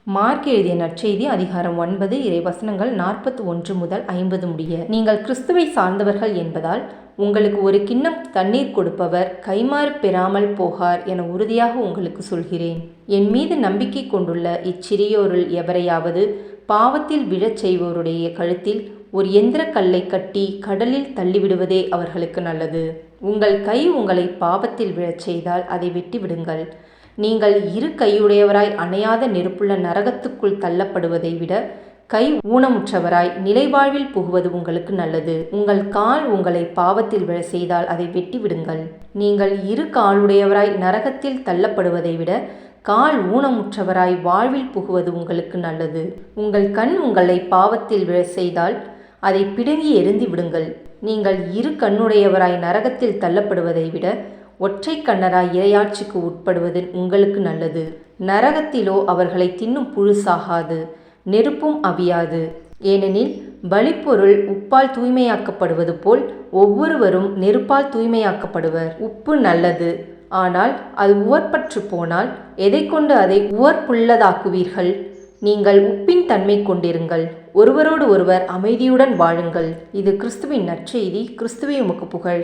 Mark எழுதிய நற்செய்தி அதிகாரம் 9 இறைவசனங்கள் 41 முதல் 50 முடிய. நீங்கள் கிறிஸ்துவை சார்ந்தவர்கள் என்பதால் உங்களுக்கு ஒரு கிண்ணம் தண்ணீர் கொடுப்பவர் கைமாறு பெறாமல் போகார் என உறுதியாக உங்களுக்கு சொல்கிறேன். என் மீது நம்பிக்கை கொண்டுள்ள இச்சிறியோருள் எவரையாவது பாவத்தில் விழச் செய்வோருடைய கழுத்தில் ஒரு எந்திர கல்லை கட்டி கடலில் தள்ளிவிடுவதே அவர்களுக்கு நல்லது. உங்கள் கை உங்களை பாவத்தில் விழச் செய்தால் அதை வெட்டிவிடுங்கள். நீங்கள் இரு கையுடையவராய் அணையாத நெருப்புள்ள நரகத்துக்குள் தள்ளப்படுவதை விட கை ஊனமுற்றவராய் நிலைவாழ்வில் புகுவது உங்களுக்கு நல்லது. உங்கள் கால் உங்களை பாவத்தில் விழ செய்தால் அதை வெட்டி விடுங்கள். நீங்கள் இரு காலுடையவராய் நரகத்தில் தள்ளப்படுவதை விட கால் ஊனமுற்றவராய் வாழ்வில் புகுவது உங்களுக்கு நல்லது. உங்கள் கண் உங்களை பாவத்தில் விழ செய்தால் அதை பிடுங்கி எறிந்து விடுங்கள். நீங்கள் இரு கண்ணுடையவராய் நரகத்தில் தள்ளப்படுவதை விட ஒற்றை கண்ணராய் இறையாட்சிக்கு உட்படுவது உங்களுக்கு நல்லது. நரகத்திலோ அவர்களை தின்னும் புழு சாகாது, நெருப்பும் அவியாது. ஏனெனில் பலிப்பொருள் உப்பால் தூய்மையாக்கப்படுவது போல் ஒவ்வொருவரும் நெருப்பால் தூய்மையாக்கப்படுவர். உப்பு நல்லது, ஆனால் அது உவர்பற்று போனால் எதை கொண்டு அதை உவர்ப்புள்ளதாக்குவீர்கள்? நீங்கள் உப்பின் தன்மை கொண்டிருங்கள். ஒருவரோடு ஒருவர் அமைதியுடன் வாழுங்கள். இது கிறிஸ்துவின் நற்செய்தி. கிறிஸ்துவே உமக்கு புகழ்.